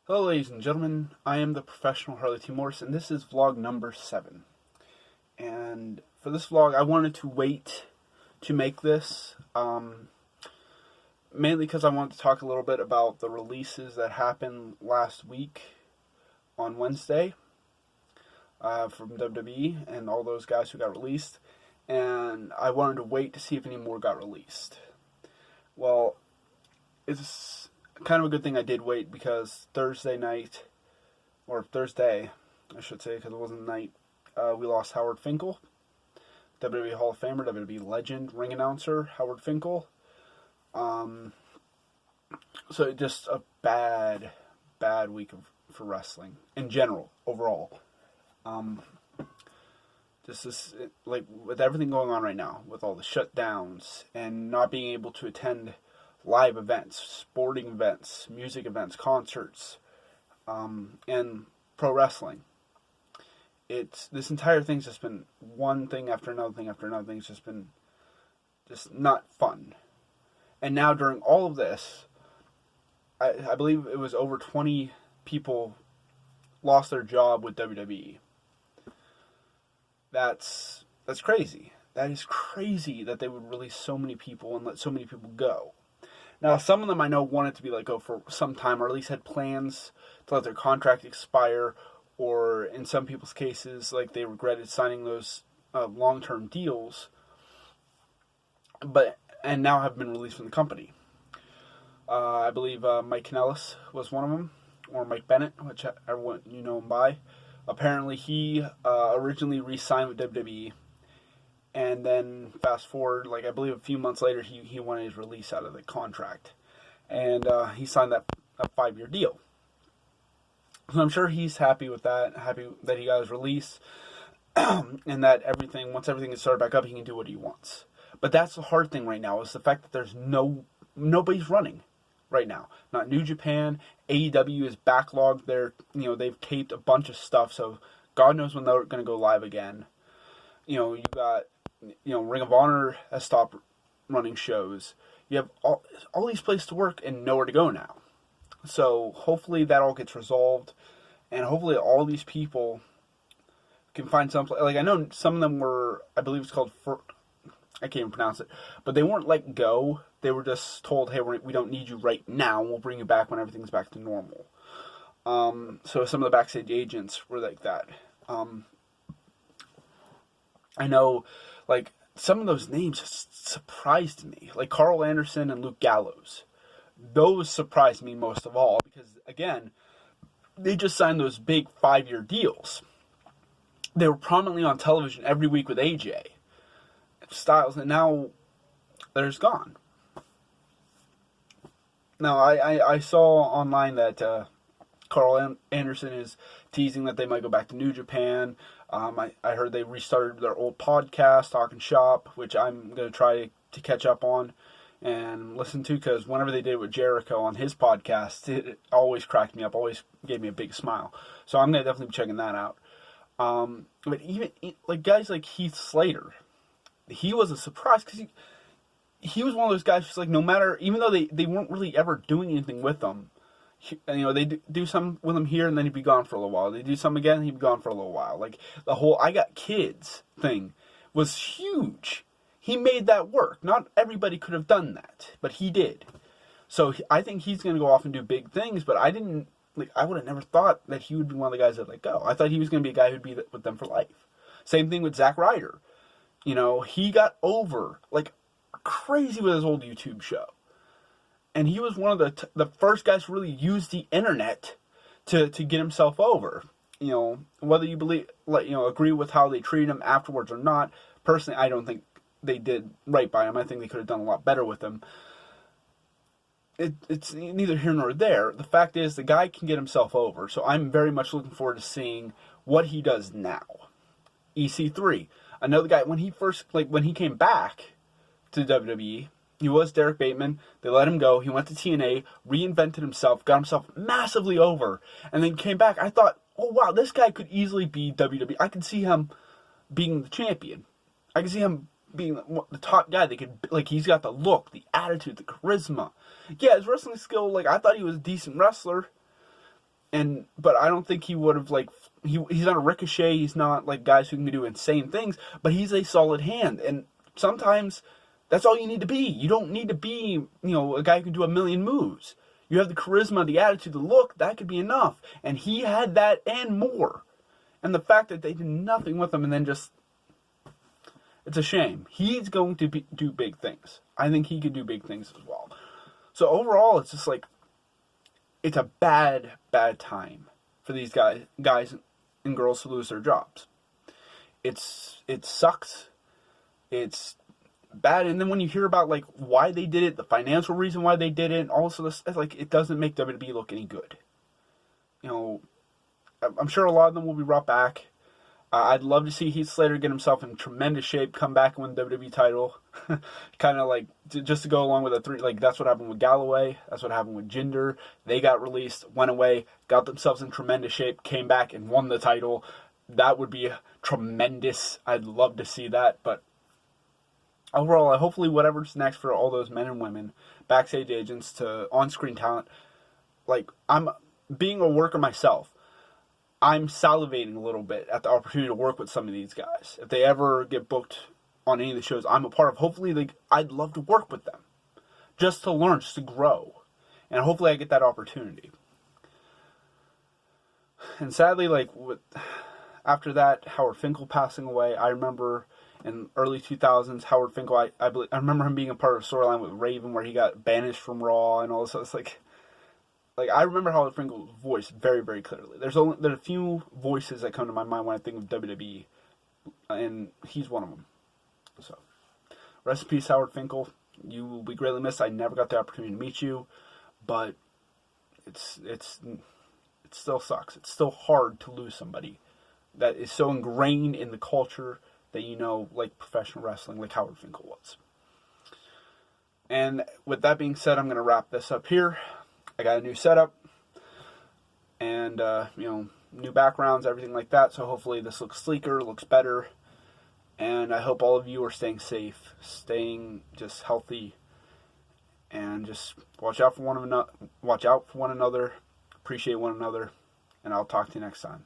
Hello ladies and gentlemen, I am the professional Harley T. Morris, and this is vlog number 7. And for this vlog, I wanted to wait to make this, mainly because I wanted to talk a little bit about the releases that happened last week on Wednesday from WWE and all those guys who got released. And I wanted to wait to see if any more got released. Well, it's kind of a good thing I did wait, because Thursday, I should say, because it wasn't night, we lost Howard Finkel, WWE Hall of Famer, WWE legend, ring announcer, Howard Finkel. So just a bad week for wrestling in general, overall. Like, with everything going on right now, with all the shutdowns and not being able to attend live events, sporting events, music events, concerts, and pro wrestling. This entire thing's just been one thing after another thing after another thing. It's just been not fun. And now during all of this, I believe it was over 20 people lost their job with WWE. That's crazy. That is crazy that they would release so many people and let so many people go. Now, some of them I know wanted to be let go for some time, or at least had plans to let their contract expire, or in some people's cases, like, they regretted signing those long-term deals, and now have been released from the company. I believe Mike Kanellis was one of them, or Mike Bennett, which everyone you know him by. Apparently, he originally re-signed with WWE. And then fast forward, like, I believe a few months later, he wanted his release out of the contract. And he signed a 5-year deal. So I'm sure he's happy with that, happy that he got his release, and that once everything is started back up, he can do what he wants. But that's the hard thing right now, is the fact that there's nobody's running right now. Not New Japan. AEW is backlogged. They've taped a bunch of stuff, so God knows when they're going to go live again. You got, Ring of Honor has stopped running shows. You have all these places to work and nowhere to go now. So hopefully that all gets resolved, and hopefully all these people can find some place. Like, I know some of them were, I believe it's called, I can't even pronounce it, but they weren't let go. They were just told, hey, we don't need you right now. We'll bring you back when everything's back to normal. So some of the backstage agents were like that. I know, like, some of those names just surprised me. Like Carl Anderson and Luke Gallows. Those surprised me most of all, because, again, they just signed those big 5-year deals. They were prominently on television every week with AJ Styles, and now they're just gone. Now, I saw online that Carl Anderson is teasing that they might go back to New Japan. I heard they restarted their old podcast, Talking Shop, which I'm going to try to catch up on and listen to, because whenever they did it with Jericho on his podcast, it always cracked me up, always gave me a big smile. So I'm going to definitely be checking that out. But even, like, guys like Heath Slater, he was a surprise, because he was one of those guys who's like, no matter, even though they weren't really ever doing anything with them, they do some with him here, and then he'd be gone for a little while. They do some again, and he'd be gone for a little while. Like, the whole I got kids thing was huge. He made that work. Not everybody could have done that, but he did. So I think he's going to go off and do big things, but I would have never thought that he would be one of the guys that let go. I thought he was going to be a guy who'd be with them for life. Same thing with Zack Ryder. He got over like crazy with his old YouTube show. And he was one of the first guys to really use the internet to get himself over. Whether you agree with how they treated him afterwards or not, personally, I don't think they did right by him. I think they could have done a lot better with him. It's neither here nor there. The fact is, the guy can get himself over, so I'm very much looking forward to seeing what he does now. EC3, another guy, when he came back to WWE, he was Derek Bateman. They let him go. He went to TNA, reinvented himself, got himself massively over, and then came back. I thought, oh wow, this guy could easily be WWE. I could see him being the champion. I could see him being the top guy. He's got the look, the attitude, the charisma. Yeah, his wrestling skill, I thought he was a decent wrestler. But I don't think he would have like he's not a Ricochet. He's not like guys who can do insane things. But he's a solid hand, and sometimes that's all you need to be. You don't need to be a guy who can do a million moves. You have the charisma, the attitude, the look. That could be enough. And he had that and more. And the fact that they did nothing with him and then just, it's a shame. He's going to do big things. I think he could do big things as well. So overall, it's just like, it's a bad time for these guys and girls to lose their jobs. It sucks. It's bad. And then when you hear about like why they did it, the financial reason why they did it, also this, like, it doesn't make WWE look any good. I'm sure a lot of them will be brought back. I'd love to see Heath Slater get himself in tremendous shape, come back and win the WWE title. Kind of like, just to go along with that's what happened with Galloway. That's what happened with Jinder. They got released, went away, got themselves in tremendous shape, came back and won the title. That would be tremendous. I'd love to see that. But overall, hopefully whatever's next for all those men and women, backstage agents to on-screen talent, like, I'm being a worker myself. I'm salivating a little bit at the opportunity to work with some of these guys. If they ever get booked on any of the shows I'm a part of, hopefully I'd love to work with them. Just to learn, just to grow. And hopefully I get that opportunity. And sadly, after that, Howard Finkel passing away, I remember in early 2000s, Howard Finkel, I remember him being a part of a storyline with Raven where he got banished from Raw and all this. It's like I remember Howard Finkel's voice very, very clearly. There's a few voices that come to my mind when I think of WWE, and he's one of them. So, rest in peace, Howard Finkel. You will be greatly missed. I never got the opportunity to meet you, but it still sucks. It's still hard to lose somebody that is so ingrained in the culture that like professional wrestling, like Howard Finkel was. And with that being said, I'm going to wrap this up here. I got a new setup and, new backgrounds, everything like that. So hopefully this looks sleeker, looks better. And I hope all of you are staying safe, staying just healthy, and just watch out for one another, appreciate one another, and I'll talk to you next time.